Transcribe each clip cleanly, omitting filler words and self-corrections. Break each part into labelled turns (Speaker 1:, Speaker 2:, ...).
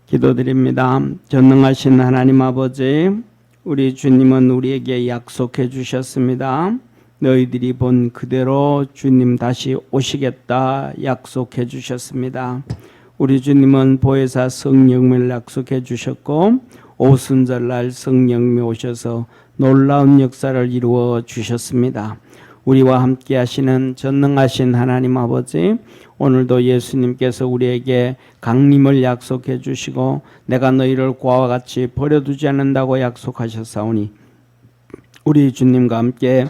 Speaker 1: 기도드립니다. 전능하신 하나님 아버지, 우리 주님은 우리에게 약속해 주셨습니다. 너희들이 본 그대로 주님 다시 오시겠다 약속해 주셨습니다. 우리 주님은 보혜사 성령을 약속해 주셨고 오순절날 성령이 오셔서 놀라운 역사를 이루어 주셨습니다. 우리와 함께 하시는 전능하신 하나님 아버지, 오늘도 예수님께서 우리에게 강림을 약속해 주시고 내가 너희를 고아와 같이 버려두지 않는다고 약속하셨사오니 우리 주님과 함께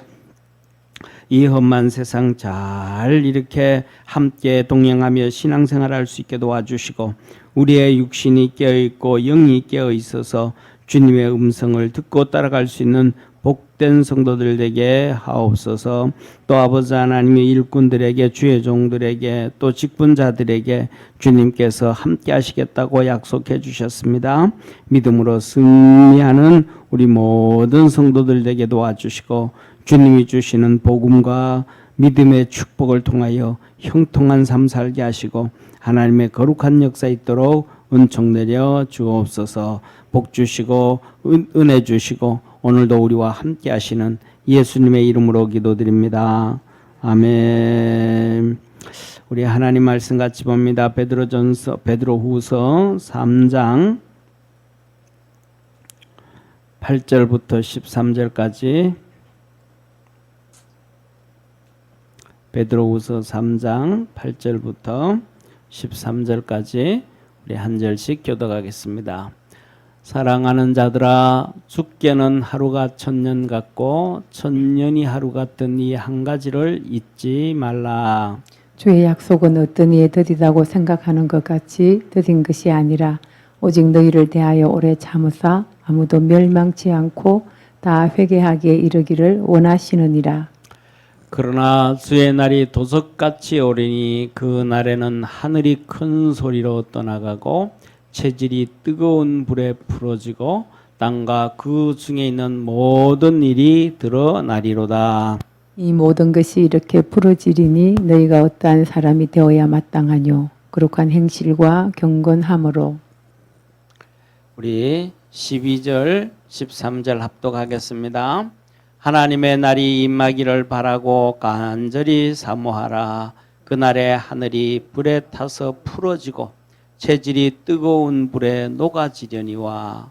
Speaker 1: 이 험한 세상 잘 이렇게 함께 동행하며 신앙생활할 수 있게 도와주시고 우리의 육신이 깨어있고 영이 깨어있어서 주님의 음성을 듣고 따라갈 수 있는 복된 성도들 되게 하옵소서. 또 아버지 하나님의 일꾼들에게, 주의 종들에게, 또 직분자들에게 주님께서 함께 하시겠다고 약속해 주셨습니다. 믿음으로 승리하는 우리 모든 성도들 되게 도와주시고 주님이 주시는 복음과 믿음의 축복을 통하여 형통한 삶 살게 하시고 하나님의 거룩한 역사 있도록 은총 내려 주옵소서. 복 주시고 은혜 주시고 오늘도 우리와 함께 하시는 예수님의 이름으로 기도드립니다. 아멘. 우리 하나님 말씀 같이 봅니다. 베드로후서 3장 8절부터 13절까지. 베드로후서 3장 8절부터 13절까지 우리 한 절씩 교독하겠습니다. 사랑하는 자들아, 죽게는 하루가 천년 같고 천년이 하루 같은 이 한 가지를 잊지 말라.
Speaker 2: 주의 약속은 어떤 이에 더디다고 생각하는 것 같이 더딘 것이 아니라 오직 너희를 대하여 오래 참으사 아무도 멸망치 않고 다 회개하기에 이르기를 원하시느니라.
Speaker 1: 그러나 주의 날이 도적같이 오리니 그 날에는 하늘이 큰 소리로 떠나가고 체질이 뜨거운 불에 풀어지고 땅과 그 중에 있는 모든 일이 드러나리로다.
Speaker 2: 이 모든 것이 이렇게 부러지리니 너희가 어떠한 사람이 되어야 마땅하뇨. 거룩한 행실과 경건함으로.
Speaker 1: 우리 12절 13절 합독하겠습니다. 하나님의 날이 임하기를 바라고 간절히 사모하라. 그날에 하늘이 불에 타서 풀어지고 체질이 뜨거운 불에 녹아지려니와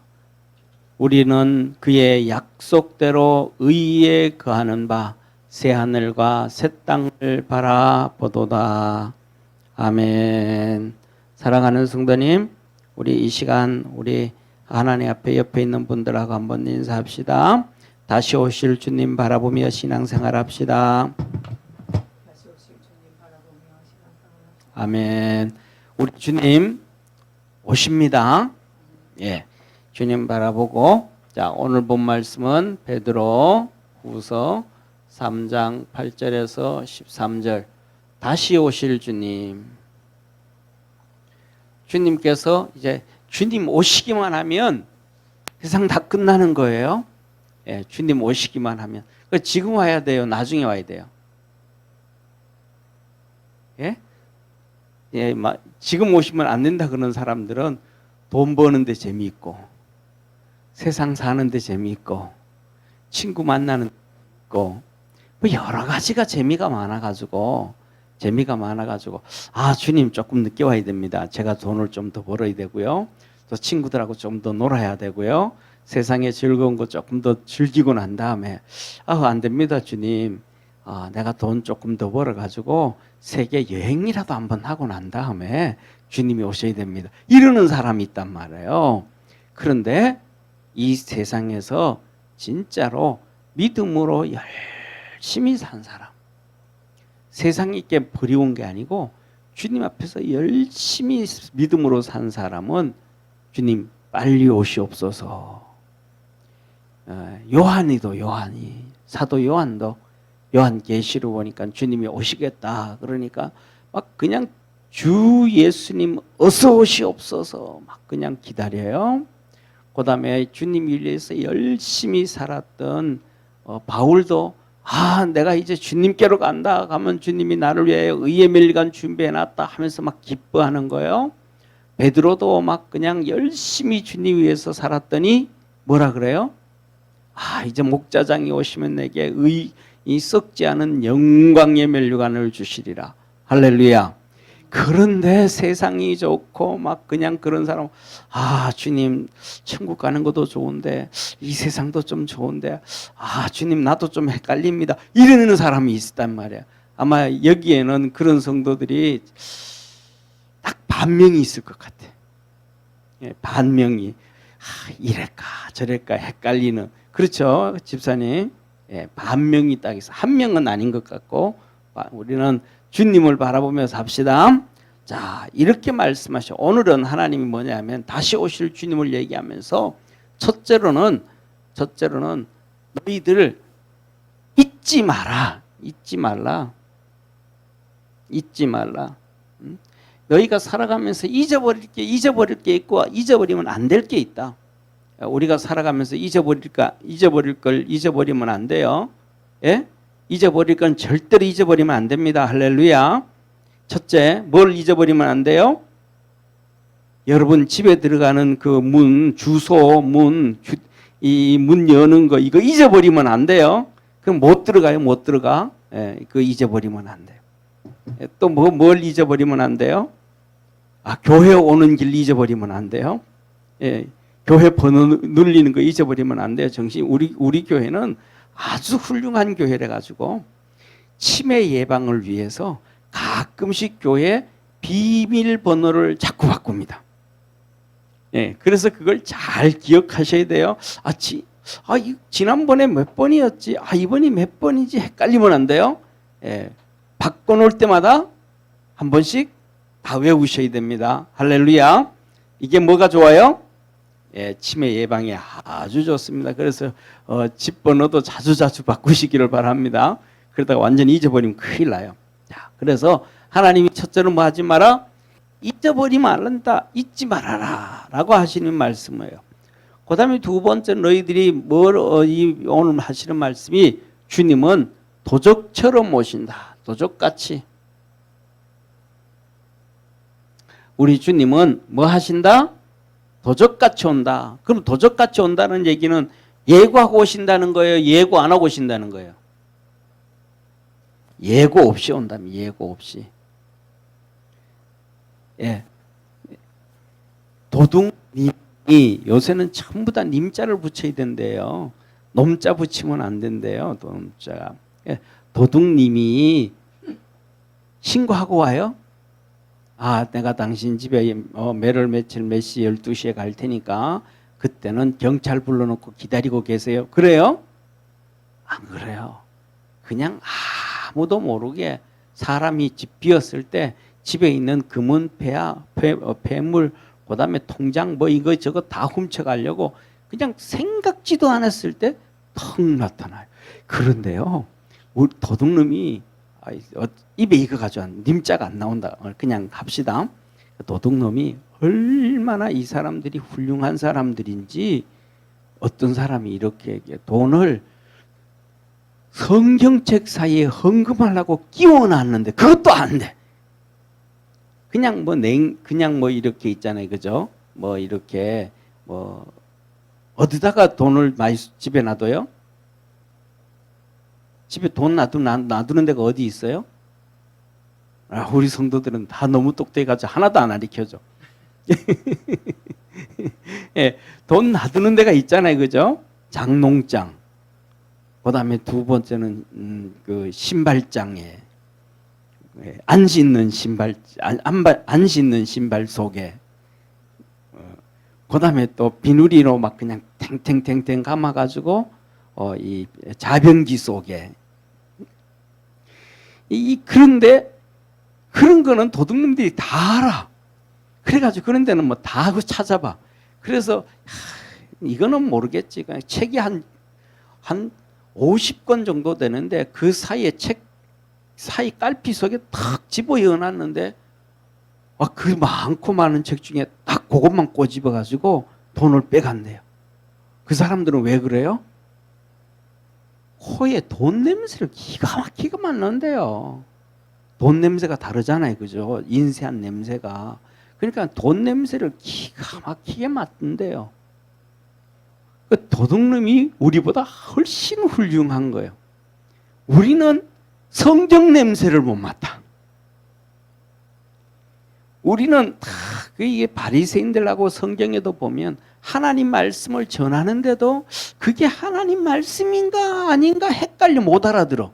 Speaker 1: 우리는 그의 약속대로 의에 거하는 바 새 하늘과 새 땅을 바라보도다. 아멘. 사랑하는 성도님, 우리 이 시간 우리 하나님 앞에 옆에 있는 분들하고 한번 인사합시다. 다시 오실 주님 바라보며 신앙생활합시다. 아멘. 우리 주님 오십니다. 예, 주님 바라보고. 자, 오늘 본 말씀은 베드로후서 3장 8절에서 13절. 다시 오실 주님. 주님께서 이제 주님 오시기만 하면 세상 다 끝나는 거예요. 예, 주님 오시기만 하면. 지금 와야 돼요? 나중에 와야 돼요? 예? 예, 지금 오시면 안 된다 그러는 사람들은 돈 버는데 재미있고 세상 사는데 재미있고 친구 만나는 데 있고 뭐 여러 가지가 재미가 많아가지고 아, 주님 조금 늦게 와야 됩니다. 제가 돈을 좀 더 벌어야 되고요. 또 친구들하고 좀 더 놀아야 되고요. 세상의 즐거운 거 조금 더 즐기고 난 다음에 안 됩니다, 주님. 내가 돈 조금 더 벌어가지고 세계 여행이라도 한번 하고 난 다음에 주님이 오셔야 됩니다. 이러는 사람이 있단 말이에요. 그런데 이 세상에서 진짜로 믿음으로 열심히 산 사람, 세상이 있게 버리운 게 아니고 주님 앞에서 열심히 믿음으로 산 사람은 주님 빨리 오시옵소서. 요한이 사도 요한도 요한계시록 보니까 주님이 오시겠다 그러니까 막 그냥 주 예수님 어서 오시옵소서 막 그냥 기다려요. 그 다음에 주님 위해서 열심히 살았던 바울도 내가 이제 주님께로 간다 가면 주님이 나를 위해 의의 멸관 준비해놨다 하면서 막 기뻐하는 거예요. 베드로도 막 그냥 열심히 주님 위해서 살았더니 뭐라 그래요? 이제 목자장이 오시면 내게 이 썩지 않은 영광의 면류관을 주시리라. 할렐루야. 그런데 세상이 좋고 막 그냥 그런 사람, 주님 천국 가는 것도 좋은데 이 세상도 좀 좋은데 주님 나도 좀 헷갈립니다, 이러는 사람이 있었단 말이야. 아마 여기에는 그런 성도들이 딱 반명이 있을 것 같아. 반명이 이럴까 저럴까 헷갈리는, 그렇죠 집사님? 반명이 딱 있어. 한 명은 아닌 것 같고 우리는 주님을 바라보면서 합시다. 자, 이렇게 말씀하셔. 오늘은 하나님이 뭐냐면 다시 오실 주님을 얘기하면서 첫째로는 너희들 잊지 마라. 너희가 살아가면서 잊어버릴 게 있고 잊어버리면 안 될 게 있다. 우리가 살아가면서 잊어버릴 걸 잊어버리면 안 돼요. 예? 잊어버릴 건 절대로 잊어버리면 안 됩니다. 할렐루야. 첫째, 뭘 잊어버리면 안 돼요? 여러분 집에 들어가는 그 문, 주소, 이 문 여는 거 이거 잊어버리면 안 돼요. 그럼 못 들어가요, 못 들어가. 그거 잊어버리면 안 돼요. 또 뭘 잊어버리면 안 돼요? 교회 오는 길 잊어버리면 안 돼요. 교회 번호 눌리는 거 잊어버리면 안 돼요. 우리 교회는 아주 훌륭한 교회래 가지고 치매 예방을 위해서 가끔씩 교회 비밀번호를 자꾸 바꿉니다. 그래서 그걸 잘 기억하셔야 돼요. 지난번에 몇 번이었지? 이번이 몇 번이지? 헷갈리면 안 돼요. 바꿔놓을 때마다 한 번씩 다 외우셔야 됩니다. 할렐루야. 이게 뭐가 좋아요? 치매 예방에 아주 좋습니다. 그래서 집 번호도 자주 바꾸시기를 바랍니다. 그러다가 완전히 잊어버리면 큰일 나요. 자, 그래서 하나님이 첫째로 뭐 하지 마라? 잊어버리면 안 된다. 잊지 말아라 라고 하시는 말씀이에요. 그 다음에 두 번째, 너희들이 오늘 하시는 말씀이 주님은 도적처럼 오신다. 도적같이. 우리 주님은 뭐 하신다? 도적같이 온다. 그럼 도적같이 온다는 얘기는 예고하고 오신다는 거예요? 예고 안 하고 오신다는 거예요? 예고 없이 온다면 예고 없이. 도둑님이 요새는 전부 다 님자를 붙여야 된대요. 놈자 붙이면 안 된대요. 놈자가. 도둑님이 신고하고 와요. 내가 당신 집에 매월 며칠 몇 시 12시에 갈 테니까 그때는 경찰 불러놓고 기다리고 계세요. 그래요? 안 그래요. 그냥 아무도 모르게 사람이 집 비었을 때 집에 있는 금은 폐물, 그 다음에 통장 이거 저거 다 훔쳐가려고 그냥 생각지도 않았을 때 턱 나타나요. 그런데요, 우리 도둑놈이 입에 이거 가져와. 님자가 안 나온다. 그냥 합시다. 도둑놈이 얼마나 이 사람들이 훌륭한 사람들인지, 어떤 사람이 이렇게 돈을 성경책 사이에 헌금하려고 끼워놨는데 그것도 안 돼. 그냥 이렇게 있잖아요. 그죠? 이렇게 어디다가 돈을 많이 집에 놔둬요? 집에 돈 놔두는 데가 어디 있어요? 우리 성도들은 다 너무 똑똑해가지고 하나도 안 가르쳐줘. 돈 놔두는 데가 있잖아요. 그죠? 장롱장. 그 다음에 두 번째는 그 신발장에 안 씻는 신발 속에, 그 다음에 또 비누리로 막 그냥 탱탱탱탱 감아가지고 이 자변기 속에. 그런데 그런 거는 도둑놈들이 다 알아. 그래가지고 그런 데는 다 찾아봐. 그래서 이거는 모르겠지. 그냥 책이 한 50권 정도 되는데 그 사이에 책 사이 깔피 속에 탁 집어 넣어놨는데 그 많고 많은 책 중에 딱 그것만 꼬집어가지고 돈을 빼간대요. 그 사람들은 왜 그래요? 코에 돈 냄새를 기가 막히게 맡는데요. 돈 냄새가 다르잖아요. 그죠? 인쇄한 냄새가. 그러니까 돈 냄새를 기가 막히게 맡는데요. 그 도둑놈이 우리보다 훨씬 훌륭한 거예요. 우리는 성경 냄새를 못 맡아. 우리는 다 이게 바리새인들하고 성경에도 보면 하나님 말씀을 전하는데도 그게 하나님 말씀인가 아닌가 헷갈려 못 알아들어.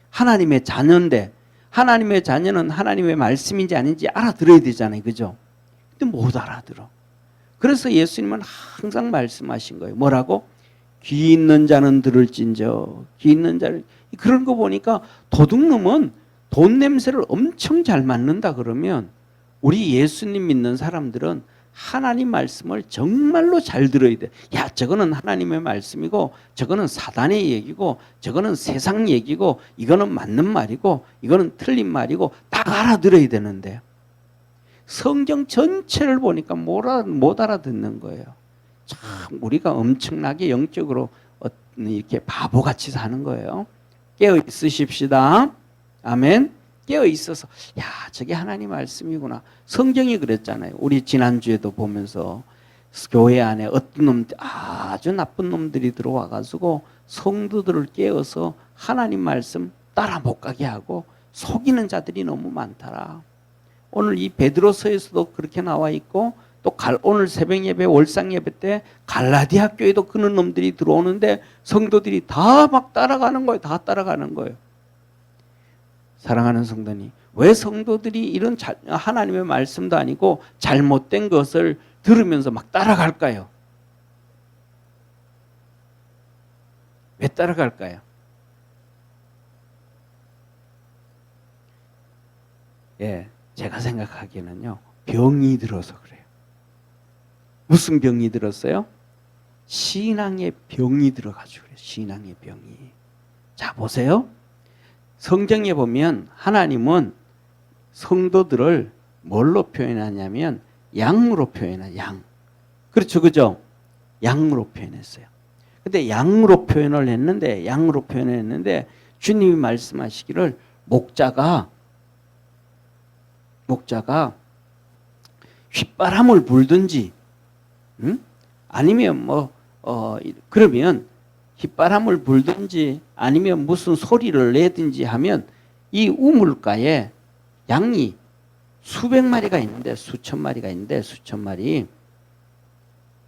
Speaker 1: 하나님의 자녀인데 하나님의 자녀는 하나님의 말씀인지 아닌지 알아들어야 되잖아요. 그죠? 근데 못 알아들어. 그래서 예수님은 항상 말씀하신 거예요. 뭐라고? 귀 있는 자는 들을진저. 귀 있는 자를. 그런 거 보니까 도둑놈은 돈 냄새를 엄청 잘 맡는다 그러면 우리 예수님 믿는 사람들은 하나님 말씀을 정말로 잘 들어야 돼. 야, 저거는 하나님의 말씀이고 저거는 사단의 얘기고 저거는 세상 얘기고 이거는 맞는 말이고 이거는 틀린 말이고 딱 알아들어야 되는데 성경 전체를 보니까 못 알아듣는 거예요. 참 우리가 엄청나게 영적으로 이렇게 바보같이 사는 거예요. 깨어 있으십시다. 아멘. 깨어 있어서 야, 저게 하나님 말씀이구나. 성경이 그랬잖아요. 우리 지난주에도 보면서 교회 안에 어떤 놈들, 아주 나쁜 놈들이 들어와 가지고 성도들을 깨워서 하나님 말씀 따라 못 가게 하고 속이는 자들이 너무 많더라. 오늘 이 베드로서에서도 그렇게 나와 있고 또 오늘 새벽 예배 월상 예배 때 갈라디아 교회도 그런 놈들이 들어오는데 성도들이 다 막 따라가는 거예요. 다 따라가는 거예요. 사랑하는 성도님, 왜 성도들이 이런 하나님의 말씀도 아니고 잘못된 것을 들으면서 막 따라갈까요? 왜 따라갈까요? 예, 제가 생각하기에는요, 병이 들어서 그래요. 무슨 병이 들었어요? 신앙의 병이 들어가지고 그래요. 신앙의 병이. 자, 보세요. 성경에 보면 하나님은 성도들을 뭘로 표현하냐면 양으로 표현해요. 양. 그렇죠, 그죠? 양으로 표현했어요. 근데 양으로 표현을 했는데 주님이 말씀하시기를 목자가 휘바람을 불든지, 아니면 그러면 휘바람을 불든지 아니면 무슨 소리를 내든지 하면 이 우물가에 양이 수백 마리가 있는데 수천 마리가 있는데 수천 마리.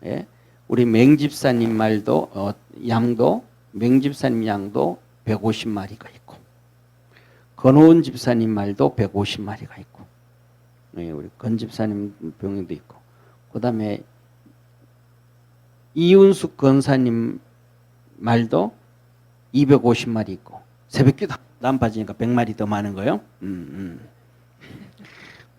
Speaker 1: 예? 우리 맹집사님 말도 맹집사님 양도 150마리가 있고 건호은 집사님 말도 150마리가 있고 우리 건 집사님 병도 있고 그다음에 이윤숙 건사님 말도 250마리 있고 새벽기도 안 빠지니까 100마리 더 많은 거예요.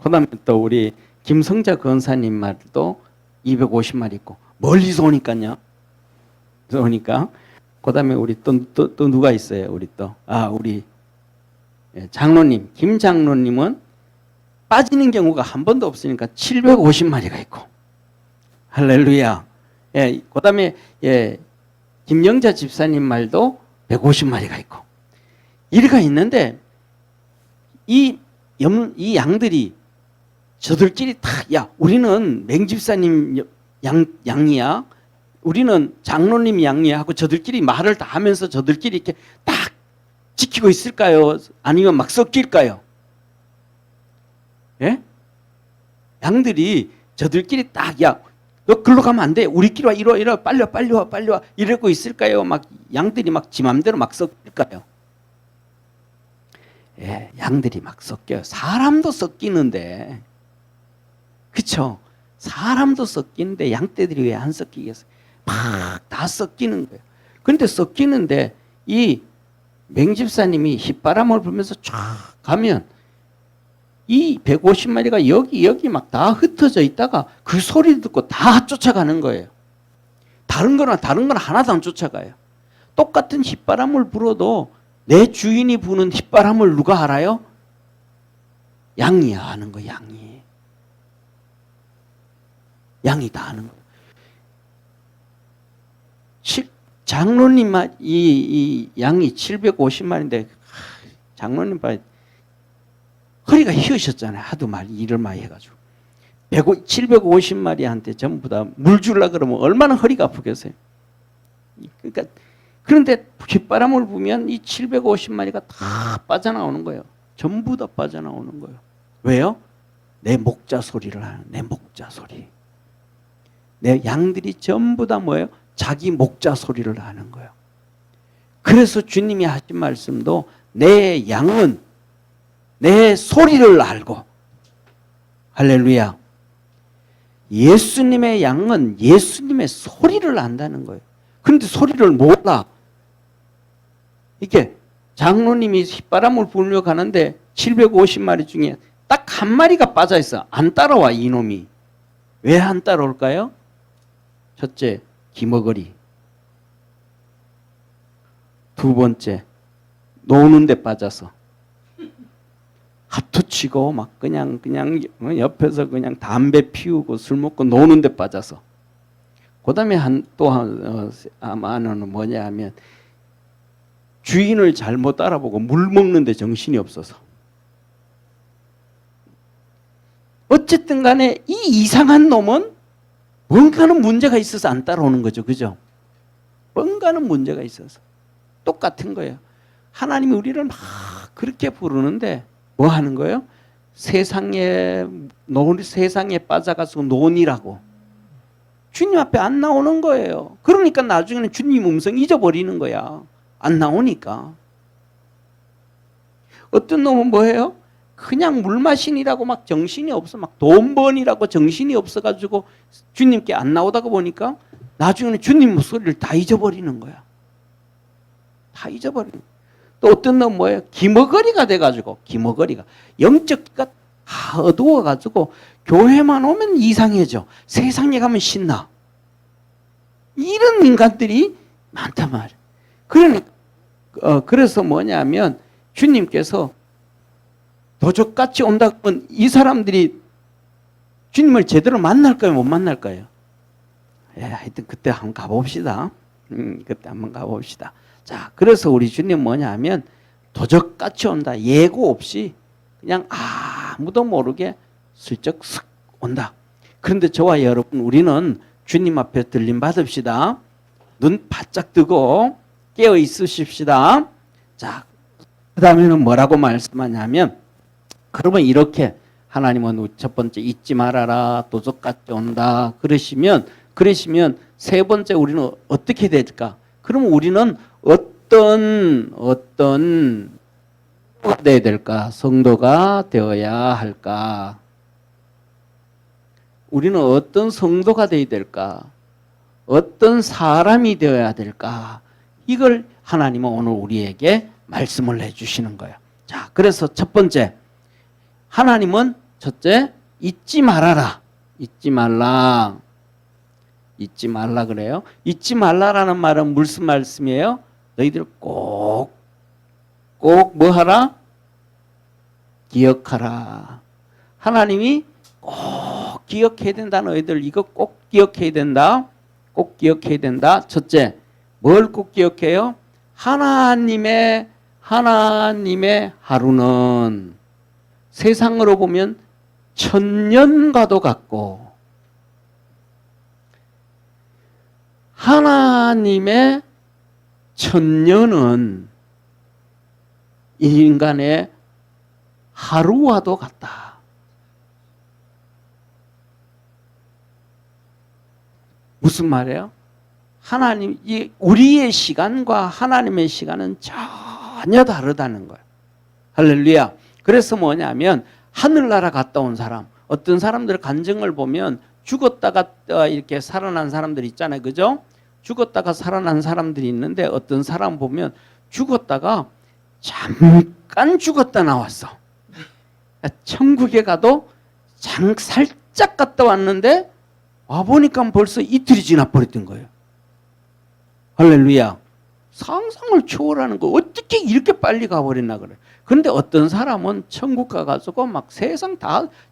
Speaker 1: 그다음에 또 우리 김성자 건사님 말도 250마리 있고 멀리서 오니까요. 그다음에 우리 또 누가 있어요? 우리 우리 장로님 김 장로님은 빠지는 경우가 한 번도 없으니까 750마리가 있고 할렐루야. 예, 그다음에 김영자 집사님 말도 150마리가 있고 이리가 있는데 이 양들이 저들끼리 우리는 맹집사님 양이야. 우리는 장로님 양이야 하고 저들끼리 말을 다 하면서 저들끼리 이렇게 딱 지키고 있을까요? 아니면 막 섞일까요? 예? 양들이 저들끼리 너 글로 가면 안 돼. 우리끼리 와, 이리 와, 빨리 와. 이러고 있을까요? 막 양들이 막 지 맘대로 막 섞일까요? 예, 양들이 막 섞여요. 사람도 섞이는데, 그쵸? 사람도 섞이는데 양떼들이 왜 안 섞이겠어요? 막 다 섞이는 거예요. 그런데 섞이는데 이 맹집사님이 휘바람을 불면서 쫙 가면 이 150마리가 여기 막 다 흩어져 있다가 그 소리 듣고 다 쫓아가는 거예요. 다른 건 하나도 안 쫓아가요. 똑같은 휘바람을 불어도 내 주인이 부는 휘바람을 누가 알아요? 양이 아는 거, 양이. 양이 다 아는 거. 장로님 이 양이 750마리인데 장로님 봐 허리가 휘으셨잖아요. 하도 일을 많이 해가지고. 750마리한테 전부 다 물 주려고 그러면 얼마나 허리가 아프겠어요. 그러니까 그런데 휘바람을 불면 이 750마리가 다 빠져나오는 거예요. 전부 다 빠져나오는 거예요. 왜요? 내 목자 소리를 하는, 내 목자 소리. 내 양들이 전부 다 뭐예요? 자기 목자 소리를 하는 거예요. 그래서 주님이 하신 말씀도 내 양은 내 소리를 알고, 할렐루야. 예수님의 양은 예수님의 소리를 안다는 거예요. 그런데 소리를 몰라. 이게 장로님이 휘바람을 불며 가는데 750마리 중에 딱 한 마리가 빠져 있어. 안 따라와, 이놈이. 왜 안 따라올까요? 첫째, 기머거리. 두 번째, 노는 데 빠져서. 하투 치고 막 그냥 옆에서 그냥 담배 피우고 술 먹고 노는 데 빠져서. 그다음에 아마는 뭐냐 하면 주인을 잘못 따라보고 물 먹는데 정신이 없어서. 어쨌든 간에 이 이상한 놈은 뭔가는 문제가 있어서 안 따라오는 거죠. 그죠? 뭔가는 문제가 있어서. 똑같은 거예요. 하나님이 우리를 막 그렇게 부르는데 뭐 하는 거예요? 세상에 빠져가지고 논이라고. 주님 앞에 안 나오는 거예요. 그러니까 나중에는 주님 음성 잊어버리는 거야. 안 나오니까. 어떤 놈은 뭐예요? 그냥 물 마신이라고 막 정신이 없어. 막 돈 번이라고 정신이 없어가지고 주님께 안 나오다가 보니까 나중에는 주님 목소리를 다 잊어버리는 거야. 다 잊어버리는 거야. 또 어떤 놈은 뭐예요? 기머거리가 돼가지고, 기머거리가. 영적기가 다 어두워가지고 교회만 오면 이상해져. 세상에 가면 신나. 이런 인간들이 많단 말이에요. 그러니까, 그래서 뭐냐면 주님께서 도적같이 온다고 하면 이 사람들이 주님을 제대로 만날까요? 못 만날까요? 하여튼 그때 한번 가봅시다. 그때 한번 가봅시다. 자, 그래서 우리 주님 뭐냐 하면 도적같이 온다. 예고 없이 그냥 아무도 모르게 슬쩍 슥 온다. 그런데 저와 여러분, 우리는 주님 앞에 들림 받읍시다. 눈 바짝 뜨고 깨어 있으십시다. 자, 그 다음에는 뭐라고 말씀하냐면, 그러면 이렇게 하나님은 첫 번째 잊지 말아라, 도적같이 온다 그러시면 세 번째 우리는 어떻게 될까? 그러면 우리는 어떤 되어야 될까? 성도가 되어야 할까? 우리는 어떤 성도가 되어야 될까? 어떤 사람이 되어야 될까? 이걸 하나님은 오늘 우리에게 말씀을 해주시는 거예요. 자, 그래서 첫 번째, 하나님은 첫째, 잊지 말아라. 잊지 말라. 잊지 말라 그래요. 잊지 말라라는 말은 무슨 말씀이에요? 너희들 꼭 뭐 하라? 기억하라. 하나님이 꼭 기억해야 된다. 너희들 이거 꼭 기억해야 된다. 꼭 기억해야 된다. 첫째, 뭘 꼭 기억해요? 하나님의 하루는 세상으로 보면 1000년과도 같고, 하나님의 1000년은 인간의 하루와도 같다. 무슨 말이에요? 우리의 시간과 하나님의 시간은 전혀 다르다는 거예요. 할렐루야. 그래서 뭐냐면 하늘나라 갔다 온 사람, 어떤 사람들 간증을 보면 죽었다가 이렇게 살아난 사람들 있잖아요. 그죠? 죽었다가 살아난 사람들이 있는데 어떤 사람 보면 죽었다가 잠깐 죽었다 나왔어. 천국에 가도 살짝 갔다 왔는데 와보니까 벌써 이틀이 지나버렸던 거예요. 할렐루야. 상상을 초월하는 거 어떻게 이렇게 빨리 가버렸나 그래. 그런데 어떤 사람은 천국 가가지고 막 세상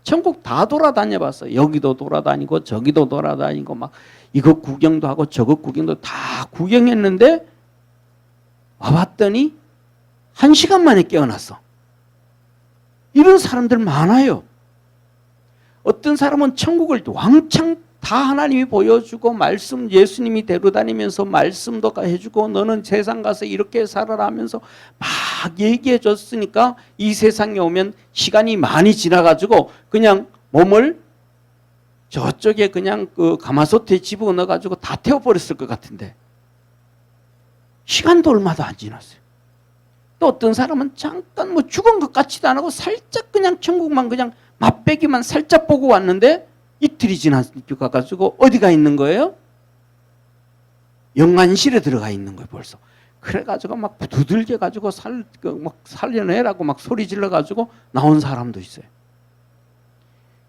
Speaker 1: 천국 다 돌아다녀 봤어. 여기도 돌아다니고 저기도 돌아다니고 막 이것 구경도 하고 저것 구경도 다 구경했는데 와봤더니 1시간 만에 깨어났어. 이런 사람들 많아요. 어떤 사람은 천국을 왕창 다 하나님이 보여주고 말씀 예수님이 데려다니면서 말씀도 해주고 너는 세상 가서 이렇게 살아라 하면서 막 얘기해 줬으니까 이 세상에 오면 시간이 많이 지나가지고 그냥 몸을 저쪽에 그냥 그 가마솥에 집어넣어가지고 다 태워버렸을 것 같은데 시간도 얼마도 안 지났어요. 또 어떤 사람은 잠깐 뭐 죽은 것 같지도 않고 살짝 그냥 천국만 그냥 맛배기만 살짝 보고 왔는데 이틀이 지나서 가지고 어디가 있는 거예요? 영안실에 들어가 있는 거예요 벌써. 그래가지고 막 두들겨 가지고 막 살려내라고 막 소리 질러 가지고 나온 사람도 있어요.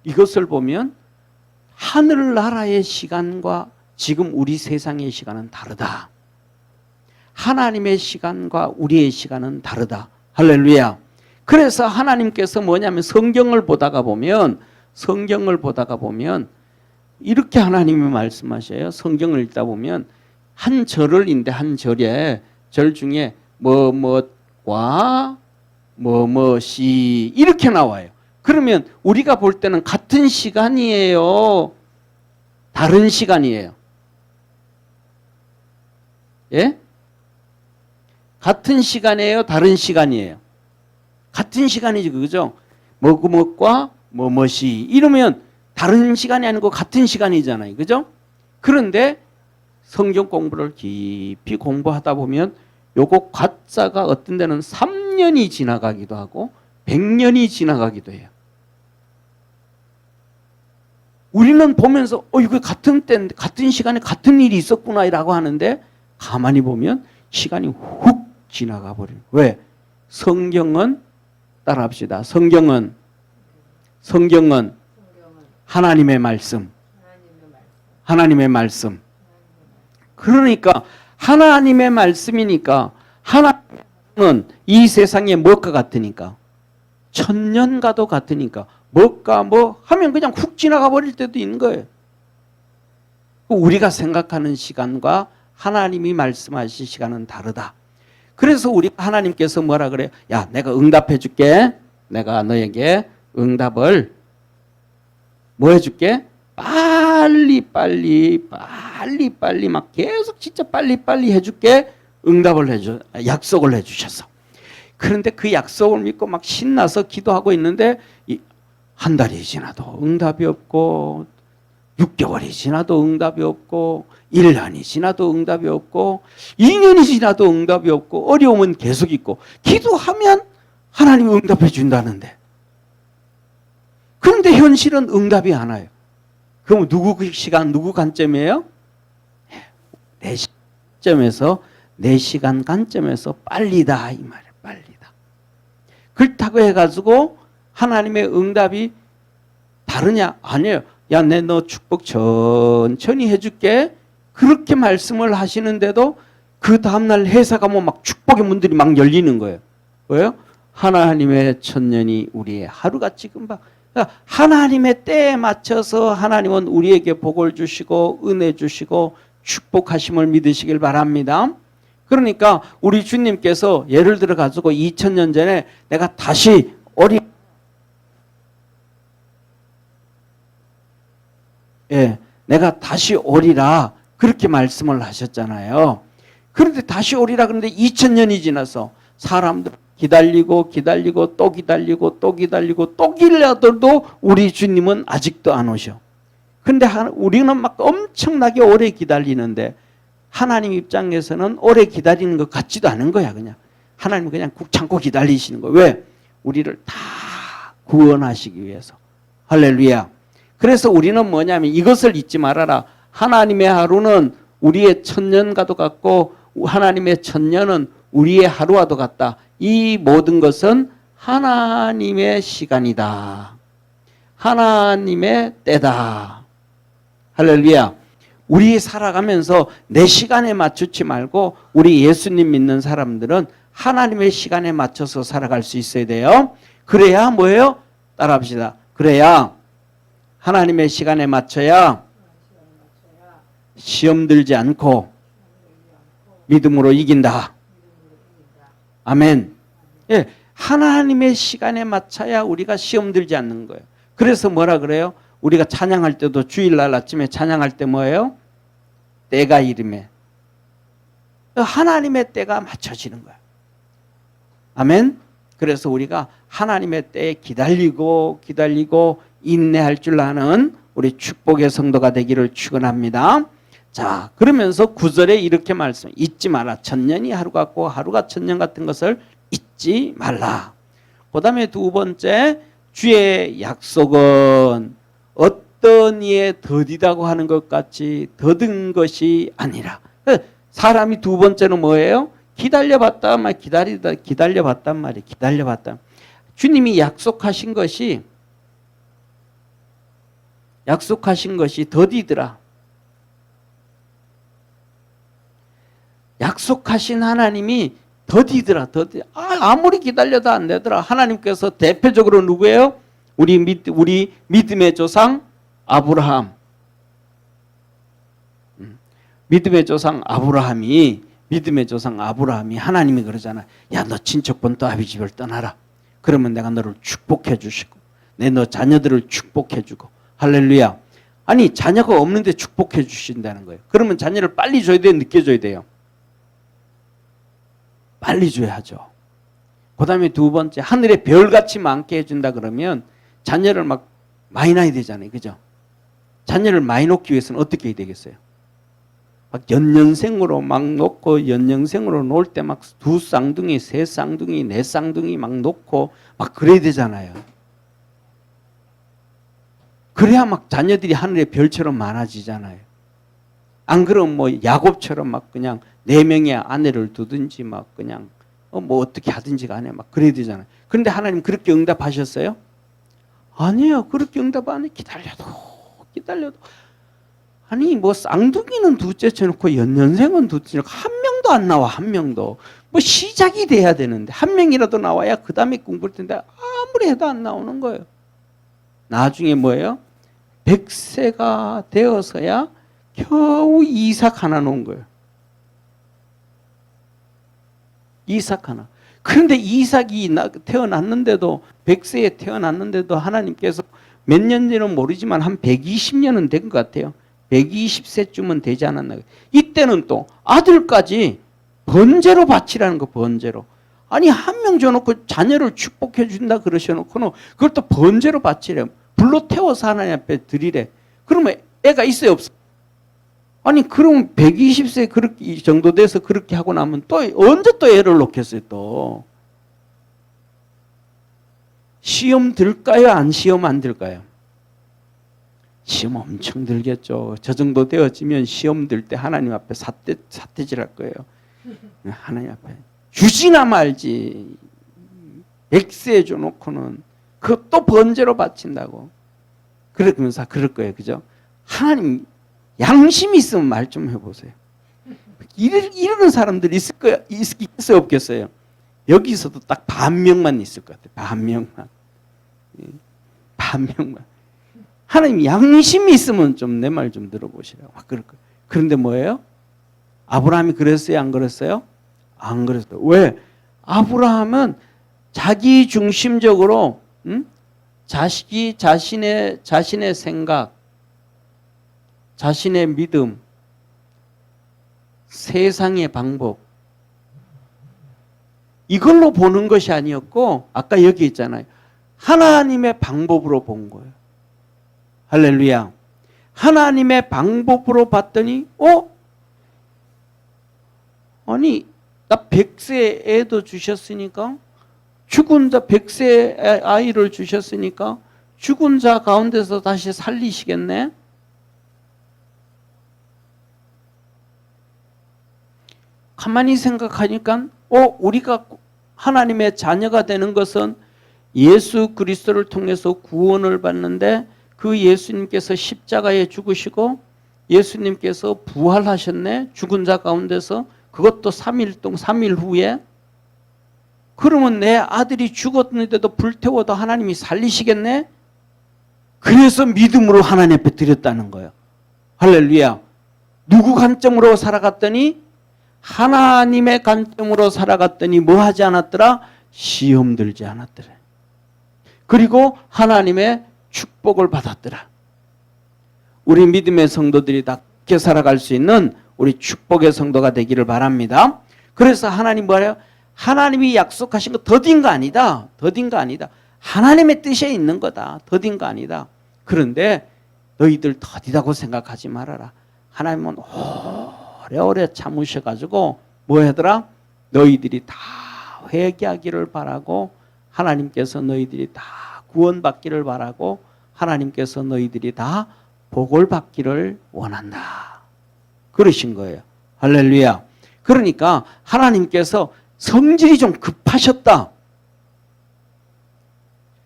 Speaker 1: 이것을 보면 하늘나라의 시간과 지금 우리 세상의 시간은 다르다. 하나님의 시간과 우리의 시간은 다르다. 할렐루야. 그래서 하나님께서 뭐냐면 성경을 보다가 보면 이렇게 하나님이 말씀하셔요. 성경을 읽다 보면 한 절을 읽는데 한 절에 절 중에 뭐뭐과 뭐뭐시 이렇게 나와요. 그러면 우리가 볼 때는 같은 시간이에요? 다른 시간이에요? 예? 같은 시간이에요? 다른 시간이에요? 같은 시간이지, 그죠? 뭐뭐과 뭐뭐시 이러면 다른 시간이 아니고 같은 시간이잖아요, 그죠? 그런데 성경 공부를 깊이 공부하다 보면 요거 과자가 어떤 데는 3년이 지나가기도 하고 100년이 지나가기도 해요. 우리는 보면서 이거 같은 때 같은 시간에 같은 일이 있었구나라고 하는데 가만히 보면 시간이 훅 지나가 버려요. 왜? 성경은 따라합시다. 성경은 하나님의 말씀. 하나님의 말씀. 그러니까 하나님의 말씀이니까 하나님은 이 세상에 무엇과 같으니까 천년과도 같으니까 뭐가 뭐 하면 그냥 훅 지나가 버릴 때도 있는 거예요. 우리가 생각하는 시간과 하나님이 말씀하실 시간은 다르다. 그래서 우리 하나님께서 뭐라 그래요? 야, 내가 응답해 줄게. 내가 너에게 응답을 뭐 해줄게? 빨리 막 계속 진짜 빨리 해줄게. 응답을 해줘. 약속을 해주셨어. 그런데 그 약속을 믿고 막 신나서 기도하고 있는데 한 달이 지나도 응답이 없고 6개월이 지나도 응답이 없고 1년이 지나도 응답이 없고 2년이 지나도 응답이 없고 어려움은 계속 있고 기도하면 하나님이 응답해 준다는데 그런데 현실은 응답이 안 와요. 그럼 누구 시간 누구 관점이에요? 내 시점에서 내 시간 관점에서 빨리다 이 말이에요. 빨리다. 그렇다고 해가지고 하나님의 응답이 다르냐? 아니에요. 야, 내 너 축복 천천히 해줄게. 그렇게 말씀을 하시는데도 그 다음날 회사 가면 막 축복의 문들이 막 열리는 거예요. 왜요? 하나님의 천년이 우리의 하루같이 금방. 그러니까 하나님의 때에 맞춰서 하나님은 우리에게 복을 주시고 은혜 주시고 축복하심을 믿으시길 바랍니다. 그러니까 우리 주님께서 예를 들어 가지고 2000년 전에 내가 다시 내가 다시 오리라 그렇게 말씀을 하셨잖아요. 그런데 다시 오리라 그런데 2000년이 지나서 사람들 기다리고 또 기다리고 또 기다려도 우리 주님은 아직도 안 오셔. 그런데 우리는 막 엄청나게 오래 기다리는데 하나님 입장에서는 오래 기다리는 것 같지도 않은 거야. 그냥 하나님은 그냥 꾹 참고 기다리시는 거야. 왜? 우리를 다 구원하시기 위해서. 할렐루야. 그래서 우리는 뭐냐면 이것을 잊지 말아라. 하나님의 하루는 우리의 천년과도 같고 하나님의 천년은 우리의 하루와도 같다. 이 모든 것은 하나님의 시간이다. 하나님의 때다. 할렐루야. 우리 살아가면서 내 시간에 맞추지 말고 우리 예수님 믿는 사람들은 하나님의 시간에 맞춰서 살아갈 수 있어야 돼요. 그래야 뭐예요? 따라합시다. 그래야 하나님의 시간에 맞춰야 시험 들지 않고 믿음으로 이긴다. 아멘. 예, 하나님의 시간에 맞춰야 우리가 시험 들지 않는 거예요. 그래서 뭐라 그래요? 우리가 찬양할 때도 주일날 아침에 찬양할 때 뭐예요? 때가 이름에 하나님의 때가 맞춰지는 거야. 아멘. 그래서 우리가 하나님의 때에 기다리고 인내할 줄 아는 우리 축복의 성도가 되기를 축원합니다. 자, 그러면서 9절에 이렇게 말씀, 잊지 마라. 천년이 하루 같고 하루가 천년 같은 것을 잊지 말라. 그 다음에 두 번째, 주의 약속은 어떤 이에 더디다고 하는 것 같이 더딘 것이 아니라. 사람이 두 번째는 뭐예요? 기다려봤다 말 기다려봤단 말이에요. 기다려봤다. 주님이 약속하신 것이 더디더라. 약속하신 하나님이 더디더라. 아무리 기다려도 안 되더라. 하나님께서 대표적으로 누구예요? 우리 믿음의 조상 아브라함. 믿음의 조상 아브라함이 하나님이 그러잖아. 야, 너 친척본 또 아비 집을 떠나라. 그러면 내가 너를 축복해 주시고 너 자녀들을 축복해 주고. 할렐루야. 아니, 자녀가 없는데 축복해 주신다는 거예요. 그러면 자녀를 빨리 줘야 돼요? 늦게 줘야 돼요? 빨리 줘야죠. 그 다음에 두 번째, 하늘에 별같이 많게 해준다 그러면 자녀를 막 많이 낳아야 되잖아요. 그죠? 자녀를 많이 놓기 위해서는 어떻게 해야 되겠어요? 막 연년생으로 막 놓고, 연년생으로 놓을 때 막 두 쌍둥이, 세 쌍둥이, 네 쌍둥이 막 놓고 막 그래야 되잖아요. 그래야 막 자녀들이 하늘의 별처럼 많아지잖아요. 안 그러면 뭐 야곱처럼 막 그냥 4명의 아내를 두든지 막 그냥 뭐 어떻게 하든지 간에 막 그래야 되잖아요. 그런데 하나님 그렇게 응답하셨어요? 아니에요. 그렇게 응답 안 해. 기다려도. 아니, 뭐 쌍둥이는 둘째 쳐놓고 연년생은 둘째 쳐놓고 한 명도 안 나와. 한 명도. 뭐 시작이 돼야 되는데 한 명이라도 나와야 그 다음에 공부할 텐데 아무리 해도 안 나오는 거예요. 나중에 뭐예요? 100세가 되어서야 겨우 이삭 하나 놓은 거예요. 이삭 하나. 그런데 이삭이 태어났는데도 100세에 태어났는데도 하나님께서 몇 년인지는 모르지만 한 120년은 된 것 같아요. 120세쯤은 되지 않았나. 이때는 또 아들까지 번제로 바치라는 거. 번제로. 아니, 한 명 줘놓고 자녀를 축복해 준다 그러셔놓고는 그걸 또 번제로 바치래. 불로 태워서 하나님 앞에 드리래. 그러면 애가 있어요, 없어요? 아니, 그럼 120세 그렇게 정도 돼서 그렇게 하고 나면 또 언제 또 애를 놓겠어요, 또? 시험 들까요? 시험 안 들까요? 시험 엄청 들겠죠. 저 정도 되어지면 시험 들 때 하나님 앞에 삿대질 할 거예요. 하나님 앞에. 주지나 말지. 100세 줘놓고는 그것도 번제로 바친다고. 그러면서 그럴 거예요. 그죠? 하나님, 양심이 있으면 말 좀 해보세요. 이러는 사람들이 있겠어요? 없겠어요? 여기서도 딱 반명만 있을 것 같아요. 반명만. 하나님, 양심이 있으면 좀 내 말 좀 들어보시라고. 그럴 거예요. 그런데 뭐예요? 아브라함이 그랬어요? 안 그랬어요? 안 그랬어요. 왜? 아브라함은 자기 중심적으로 자신의 생각, 자신의 믿음, 세상의 방법, 이걸로 보는 것이 아니었고, 아까 여기 있잖아요. 하나님의 방법으로 본 거예요. 할렐루야. 하나님의 방법으로 봤더니 아니, 나 100세 애도 주셨으니까, 죽은 자 100세 아이를 주셨으니까 죽은 자 가운데서 다시 살리시겠네? 가만히 생각하니까 우리가 하나님의 자녀가 되는 것은 예수 그리스도를 통해서 구원을 받는데, 그 예수님께서 십자가에 죽으시고 예수님께서 부활하셨네. 죽은 자 가운데서. 그것도 3일 후에. 그러면 내 아들이 죽었는데도 불태워도 하나님이 살리시겠네? 그래서 믿음으로 하나님 앞에 드렸다는 거예요. 할렐루야. 누구 관점으로 살아갔더니? 하나님의 관점으로 살아갔더니 뭐 하지 않았더라? 시험 들지 않았더라. 그리고 하나님의 축복을 받았더라. 우리 믿음의 성도들이 다 함께 살아갈 수 있는 우리 축복의 성도가 되기를 바랍니다. 그래서 하나님 뭐래요? 하나님이 약속하신 거 더딘 거 아니다. 더딘 거 아니다. 하나님의 뜻에 있는 거다. 더딘 거 아니다. 그런데 너희들 더디다고 생각하지 말아라. 하나님은 오래오래 참으셔가지고 뭐 하더라? 너희들이 다 회개하기를 바라고 하나님께서 너희들이 다 구원받기를 바라고 하나님께서 너희들이 다 복을 받기를 원한다. 그러신 거예요. 할렐루야. 그러니까 하나님께서 성질이 좀 급하셨다.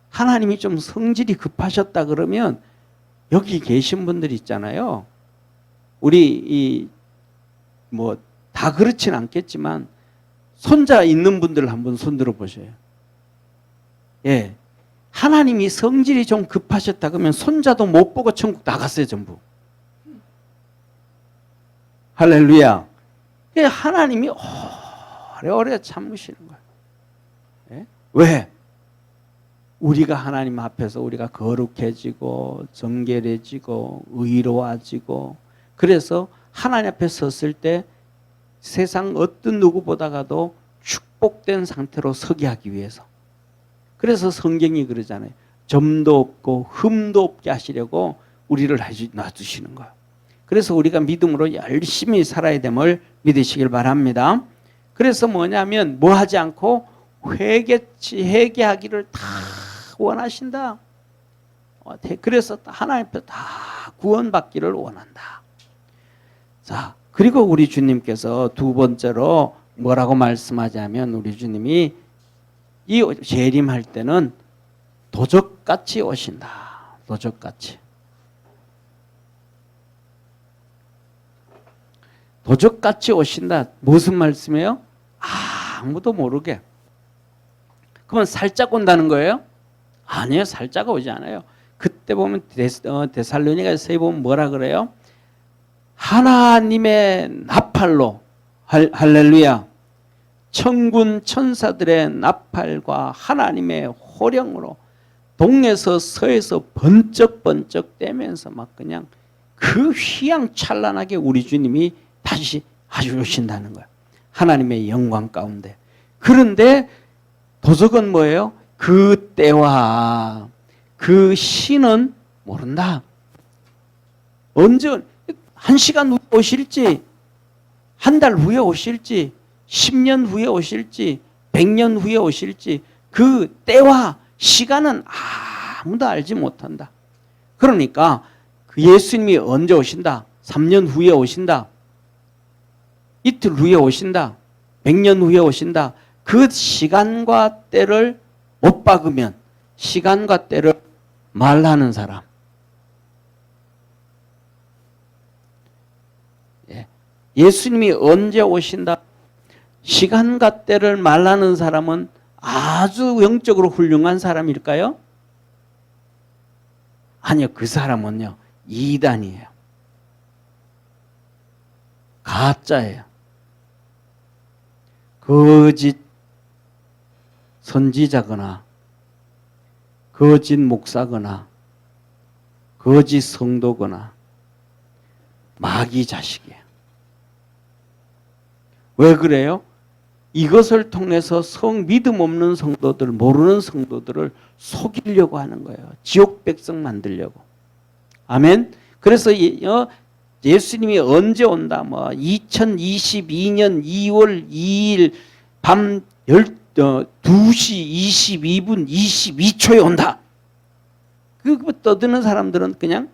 Speaker 1: 하나님이 좀 성질이 급하셨다 그러면 여기 계신 분들 있잖아요. 우리 뭐 다 그렇진 않겠지만 손자 있는 분들 한번 손들어 보세요. 예. 하나님이 성질이 좀 급하셨다 그러면 손자도 못 보고 천국 나갔어요, 전부. 할렐루야. 하나님이 오래오래 참으시는 거예요. 예? 왜? 우리가 하나님 앞에서 우리가 거룩해지고 정결해지고 의로워지고 그래서 하나님 앞에 섰을 때 세상 어떤 누구보다가도 축복된 상태로 서게 하기 위해서. 그래서 성경이 그러잖아요. 점도 없고 흠도 없게 하시려고 우리를 놔두시는 거예요. 그래서 우리가 믿음으로 열심히 살아야 됨을 믿으시길 바랍니다. 그래서 뭐냐면 뭐 하지 않고 회개하기를 다 원하신다. 그래서 하나님 앞에 다 구원받기를 원한다. 자, 그리고 우리 주님께서 두 번째로 뭐라고 말씀하자면 우리 주님이 이 재림할 때는 도적같이 오신다. 도적같이. 도적같이 오신다. 무슨 말씀이에요? 아무도 모르게. 그러면 살짝 온다는 거예요? 아니요. 살짝 오지 않아요. 그때 보면 데살로니가서에 보면 뭐라 그래요? 하나님의 나팔로 할렐루야. 천군 천사들의 나팔과 하나님의 호령으로 동에서 서에서 번쩍번쩍 떼면서 막 그냥 그 휘황찬란하게 우리 주님이 다시 오신다는 거예요. 하나님의 영광 가운데. 그런데 도적은 뭐예요? 그 때와 그 시는 모른다. 언제 1시간 후에 오실지, 한 달 후에 오실지, 10년 후에 오실지, 100년 후에 오실지 그 때와 시간은 아무도 알지 못한다. 그러니까 그 예수님이 언제 오신다? 3년 후에 오신다. 이틀 후에 오신다. 100년 후에 오신다. 그 시간과 때를 못 박으면 시간과 때를 말하는 사람. 예수님이 언제 오신다? 시간과 때를 말하는 사람은 아주 영적으로 훌륭한 사람일까요? 아니요. 그 사람은요. 이단이에요. 가짜예요. 거짓 선지자거나 거짓 목사거나 거짓 성도거나 마귀 자식이에요. 왜 그래요? 이것을 통해서 믿음 없는 성도들, 모르는 성도들을 속이려고 하는 거예요. 지옥 백성 만들려고. 아멘. 그래서 예수님이 언제 온다? 2022년 2월 2일 밤 2시 22분 22초에 온다. 그거 떠드는 사람들은 그냥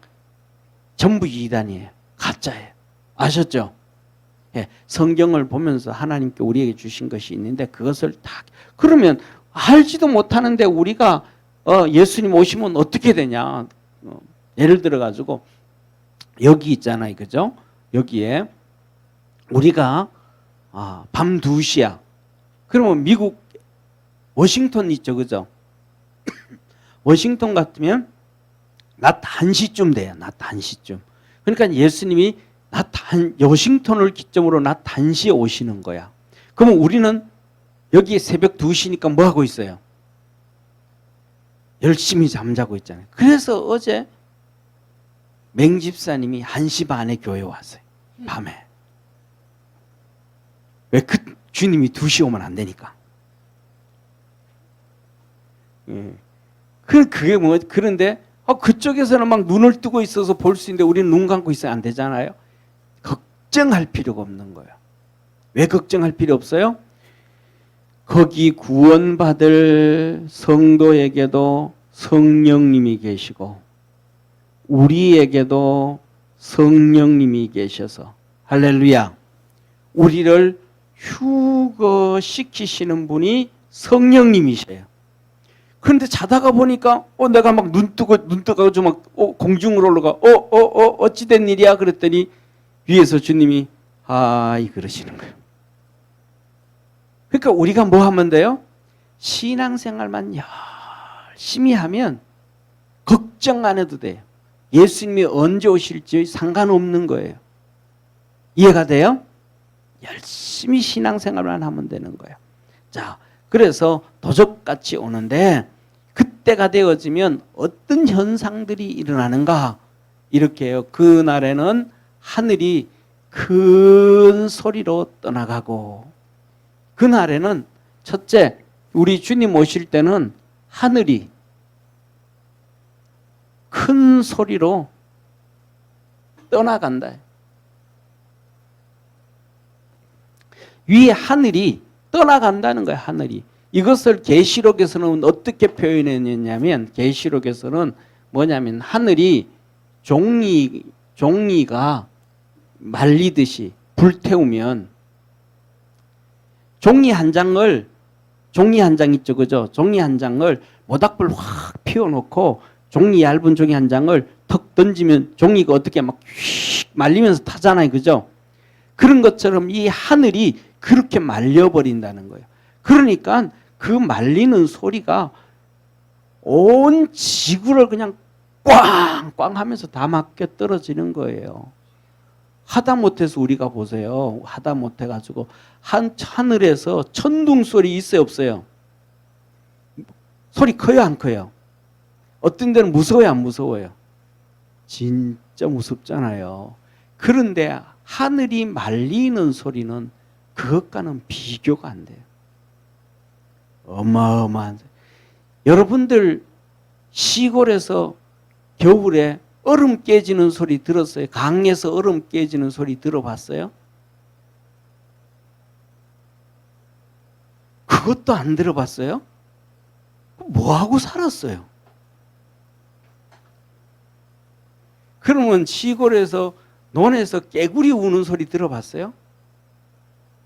Speaker 1: 전부 이단이에요. 가짜예요. 아셨죠? 예, 성경을 보면서 하나님께 우리에게 주신 것이 있는데 그것을 다 그러면 알지도 못하는데 우리가 예수님 오시면 어떻게 되냐? 예를 들어 가지고 여기 있잖아요, 그죠? 여기에 우리가 밤 2시야. 그러면 미국 워싱턴 있죠, 그죠? 워싱턴 같으면 낮 1시쯤 돼요, 낮 1시쯤. 그러니까 예수님이 워싱턴을 기점으로 낮 1시에 오시는 거야. 그러면 우리는 여기 새벽 2시니까 뭐 하고 있어요? 열심히 잠자고 있잖아요. 그래서 어제 맹집사님이 1시 반에 교회 왔어요. 밤에. 왜? 주님이 2시 오면 안 되니까. 그게 뭐, 그런데, 그쪽에서는 막 눈을 뜨고 있어서 볼 수 있는데 우리는 눈 감고 있어야 안 되잖아요. 걱정할 필요가 없는 거예요. 왜 걱정할 필요 없어요? 거기 구원받을 성도에게도 성령님이 계시고, 우리에게도 성령님이 계셔서, 할렐루야. 우리를 휴거시키시는 분이 성령님이셔요. 그런데 자다가 보니까 내가 막 눈 뜨고 막 공중으로 올라가 어찌된 일이야 그랬더니 위에서 주님이 그러시는 거예요. 그러니까 우리가 뭐 하면 돼요? 신앙생활만 열심히 하면 걱정 안 해도 돼요. 예수님이 언제 오실지 상관없는 거예요. 이해가 돼요? 열심히 신앙생활만 하면 되는 거예요. 자, 그래서 도적같이 오는데 그때가 되어지면 어떤 현상들이 일어나는가? 이렇게 해요. 그날에는 하늘이 큰 소리로 떠나가고, 그날에는 첫째, 우리 주님 오실 때는 하늘이 큰 소리로 떠나간다. 위에 하늘이 떠나간다는 거예요. 하늘이. 이것을 계시록에서는 어떻게 표현했냐면, 계시록에서는 뭐냐면 하늘이 종이가 말리듯이 불태우면 종이 한 장 있죠, 그죠? 종이 한 장을 모닥불 확 피워놓고 종이 얇은 종이 한 장을 턱 던지면 종이가 어떻게 막 휙 말리면서 타잖아요, 그죠? 그런 것처럼 이 하늘이 그렇게 말려버린다는 거예요. 그러니까 그 말리는 소리가 온 지구를 그냥 꽝꽝 하면서 다 맞게 떨어지는 거예요. 하다못해서 우리가 보세요. 하다못해가지고 하늘에서 천둥 소리 있어요, 없어요? 소리 커요, 안 커요? 어떤 데는 무서워요, 안 무서워요? 진짜 무섭잖아요. 그런데 하늘이 말리는 소리는 그것과는 비교가 안 돼요. 어마어마한. 여러분들 시골에서 겨울에 얼음 깨지는 소리 들었어요? 강에서 얼음 깨지는 소리 들어봤어요? 그것도 안 들어봤어요? 뭐하고 살았어요? 그러면 시골에서 논에서 깨구리 우는 소리 들어봤어요?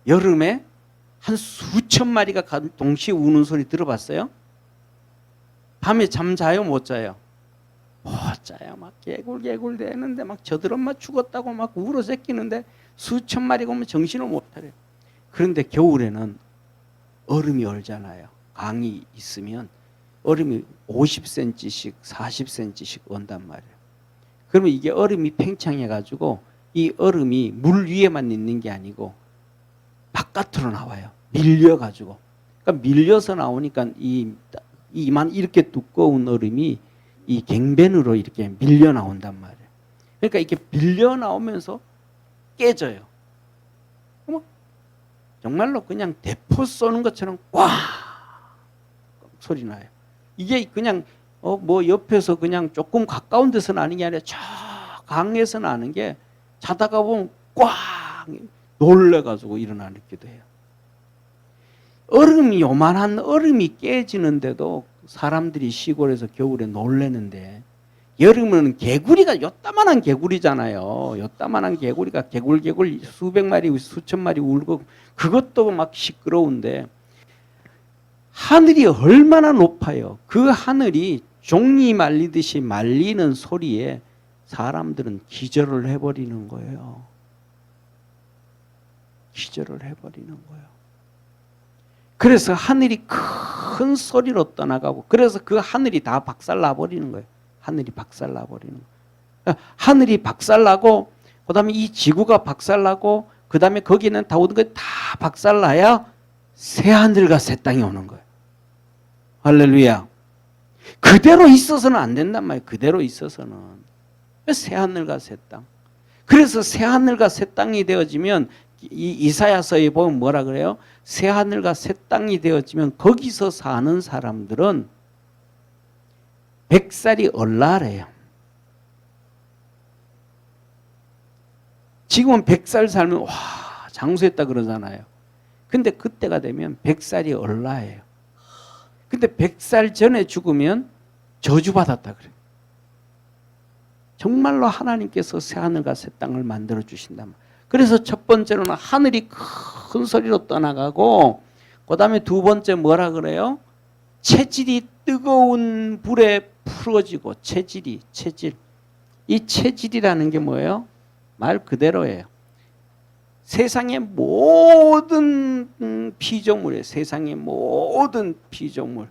Speaker 1: 여름에 한 수천 마리가 동시에 우는 소리 들어봤어요? 밤에 잠 자요, 못 자요? 못 자요. 막 개굴개굴 대는데 막 저들 엄마 죽었다고 막 울어 새끼는데 수천 마리가 오면 정신을 못 차려요. 그런데 겨울에는 얼음이 얼잖아요. 강이 있으면 얼음이 50cm씩 40cm씩 온단 말이에요. 그러면 이게 얼음이 팽창해가지고 이 얼음이 물 위에만 있는 게 아니고 바깥으로 나와요. 밀려가지고. 그러니까 밀려서 나오니까 이만 이렇게 두꺼운 얼음이 이 갱변으로 이렇게 밀려 나온단 말이에요. 그러니까 이렇게 밀려 나오면서 깨져요. 정말로 그냥 대포 쏘는 것처럼 꽝 소리 나요. 이게 그냥 뭐 옆에서 그냥 조금 가까운 데서 나는 게 아니라 저 강에서 나는 게 자다가 보면 꽝 놀래가지고 일어나기도 해요. 얼음이 요만한 얼음이 깨지는데도 사람들이 시골에서 겨울에 놀래는데 여름에는 개구리가 요따만한 개구리잖아요. 요따만한 개구리가 개굴개굴 수백 마리 수천 마리 울고 그것도 막 시끄러운데 하늘이 얼마나 높아요. 그 하늘이 종이 말리듯이 말리는 소리에 사람들은 기절을 해버리는 거예요. 기절을 해버리는 거예요. 그래서 하늘이 큰 소리로 떠나가고 그래서 그 하늘이 다 박살나버리는 거예요. 하늘이 박살나버리는 거예요. 하늘이 박살나고 그 다음에 이 지구가 박살나고 그 다음에 거기는 다 오는 게 다 박살나야 새 하늘과 새 땅이 오는 거예요. 할렐루야. 그대로 있어서는 안 된단 말이에요. 그대로 있어서는. 새하늘과 새 땅. 그래서 새하늘과 새 땅이 되어지면 이사야서에 보면 뭐라 그래요? 새하늘과 새 땅이 되어지면 거기서 사는 사람들은 100살이 얼라래요. 지금은 100살 살면 와 장수했다 그러잖아요. 근데 그때가 되면 100살이 얼라예요. 근데 100살 전에 죽으면 저주받았다 그래요. 정말로 하나님께서 새하늘과 새 땅을 만들어 주신다. 그래서 첫 번째로는 하늘이 큰 소리로 떠나가고, 그 다음에 두 번째 뭐라 그래요? 체질이 뜨거운 불에 풀어지고, 체질. 이 체질이라는 게 뭐예요? 말 그대로예요. 세상의 모든 피조물이에요. 세상의 모든 피조물.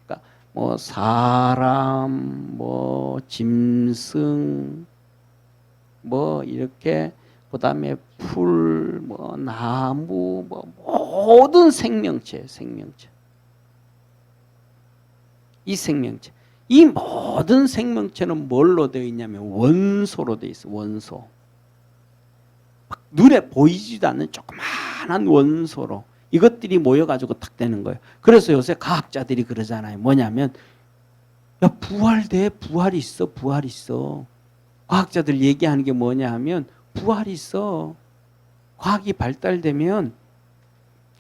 Speaker 1: 그러니까 뭐 사람, 뭐 짐승, 뭐 이렇게 그다음에 풀, 뭐 나무, 뭐 모든 생명체. 이 생명체. 이 모든 생명체는 뭘로 되어 있냐면 원소로 되어 있어. 원소. 눈에 보이지도 않는 조그마한 원소로 이것들이 모여가지고 딱 되는 거예요. 그래서 요새 과학자들이 그러잖아요. 뭐냐면 야 부활돼. 부활이 있어. 과학자들 얘기하는 게 뭐냐 하면 부활이 있어. 과학이 발달되면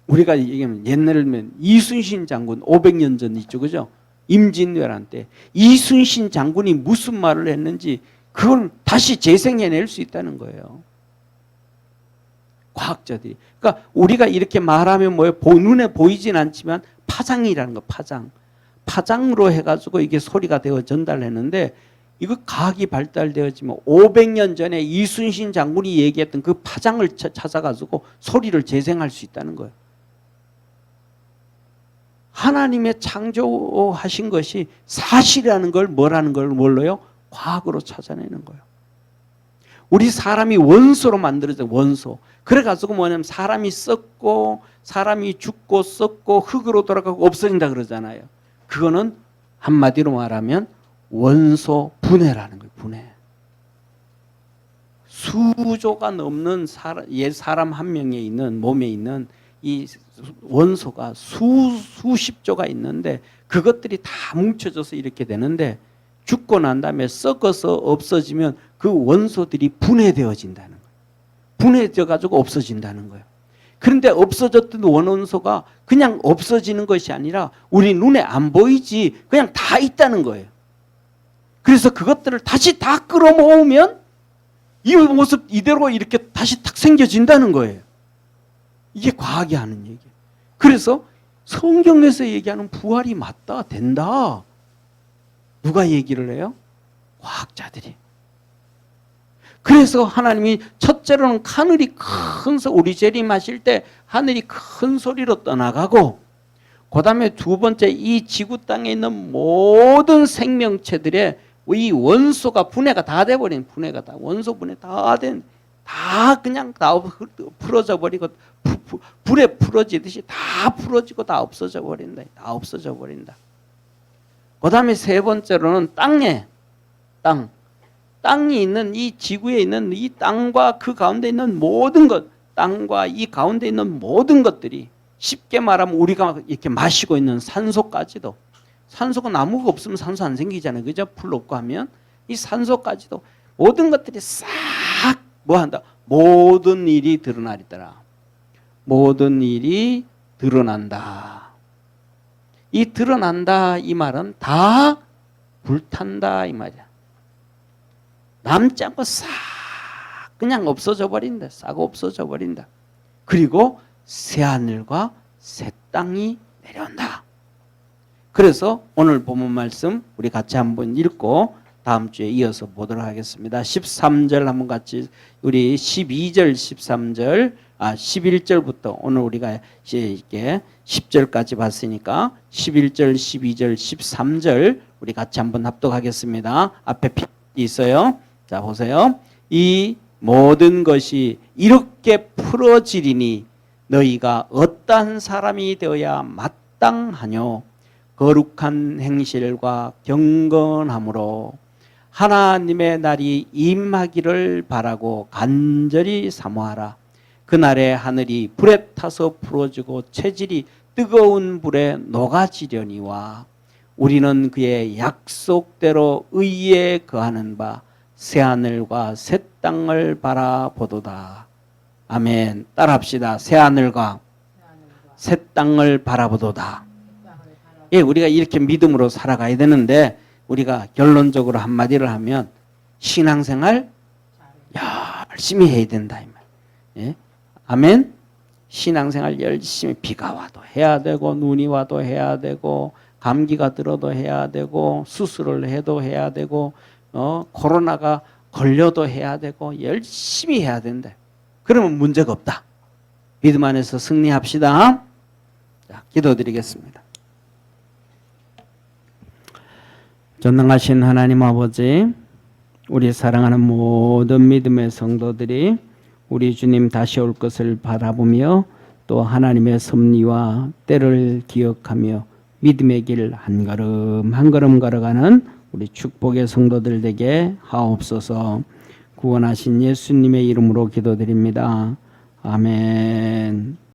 Speaker 1: 우리가 얘기하면 옛날에는 이순신 장군 500년 전 있죠. 그죠? 임진왜란 때 이순신 장군이 무슨 말을 했는지 그걸 다시 재생해낼 수 있다는 거예요. 과학자들이. 그러니까 우리가 이렇게 말하면 뭐예요? 눈에 보이진 않지만 파장이라는 거, 파장. 파장으로 해가지고 이게 소리가 되어 전달했는데 이거 과학이 발달되어지면 500년 전에 이순신 장군이 얘기했던 그 파장을 찾아가지고 소리를 재생할 수 있다는 거예요. 하나님의 창조하신 것이 사실이라는 걸 뭐라는 걸 뭘로요? 과학으로 찾아내는 거예요. 우리 사람이 원소로 만들어져. 원소. 그래가지고 뭐냐면 사람이 썩고 사람이 죽고 썩고 흙으로 돌아가고 없어진다 그러잖아요. 그거는 한마디로 말하면 원소 분해라는 거예요. 분해. 수조가 넘는 사람 한 명에 있는 몸에 있는 이 원소가 수십 조가 있는데 그것들이 다 뭉쳐져서 이렇게 되는데 죽고 난 다음에 썩어서 없어지면 그 원소들이 분해되어진다는 거예요. 분해져 가지고 없어진다는 거예요. 그런데 없어졌던 원원소가 그냥 없어지는 것이 아니라 우리 눈에 안 보이지 그냥 다 있다는 거예요. 그래서 그것들을 다시 다 끌어모으면 이 모습 이대로 이렇게 다시 탁 생겨진다는 거예요. 이게 과학이 하는 얘기예요. 그래서 성경에서 얘기하는 부활이 맞다, 된다. 누가 얘기를 해요? 과학자들이. 그래서 하나님이 첫째로는 하늘이 큰 소리, 우리 재림하실 때 하늘이 큰 소리로 떠나가고, 그 다음에 두 번째 이 지구 땅에 있는 모든 생명체들의 이 원소가 분해가 다 돼버린, 분해가 다, 원소 분해 다 그냥 다 풀어져 버리고, 불에 풀어지듯이 다 풀어지고 다 없어져 버린다. 다 없어져 버린다. 그 다음에 세 번째로는 땅이 있는 이 지구에 있는 이 땅과 그 가운데 있는 모든 것, 땅과 이 가운데 있는 모든 것들이 쉽게 말하면 우리가 이렇게 마시고 있는 산소까지도, 산소가 나무가 없으면 산소 안 생기잖아요. 그죠? 풀 없고 하면 이 산소까지도 모든 것들이 싹 뭐 한다? 모든 일이 드러나리더라. 모든 일이 드러난다. 이 드러난다 이 말은 다 불탄다 이 말이야. 남지 않고 싹 그냥 없어져 버린다. 싹 없어져 버린다. 그리고 새하늘과 새 땅이 내려온다. 그래서 오늘 본문 말씀 우리 같이 한번 읽고 다음 주에 이어서 보도록 하겠습니다. 13절 한번 같이, 우리 12절 13절 11절부터 오늘 우리가 이렇게 10절까지 봤으니까 11절 12절 13절 우리 같이 한번 합독하겠습니다. 앞에 피 있어요. 자 보세요. 이 모든 것이 이렇게 풀어지리니 너희가 어떠한 사람이 되어야 마땅하뇨. 거룩한 행실과 경건함으로 하나님의 날이 임하기를 바라고 간절히 사모하라. 그날에 하늘이 불에 타서 부러지고 체질이 뜨거운 불에 녹아지려니와 우리는 그의 약속대로 의에 거하는 바 새하늘과 새 땅을 바라보도다. 아멘. 따라합시다. 새하늘과 새 땅을 바라보도다. 예, 우리가 이렇게 믿음으로 살아가야 되는데 우리가 결론적으로 한마디를 하면 신앙생활 열심히 해야 된다 이 말. 예? 아멘. 신앙생활 열심히 비가 와도 해야 되고 눈이 와도 해야 되고 감기가 들어도 해야 되고 수술을 해도 해야 되고 코로나가 걸려도 해야 되고 열심히 해야 된다. 그러면 문제가 없다. 믿음 안에서 승리합시다. 자, 기도드리겠습니다. 전능하신 하나님 아버지, 우리 사랑하는 모든 믿음의 성도들이 우리 주님 다시 올 것을 바라보며 또 하나님의 섭리와 때를 기억하며 믿음의 길 한 걸음 한 걸음 걸어가는 우리 축복의 성도들 되게 하옵소서. 구원하신 예수님의 이름으로 기도드립니다. 아멘.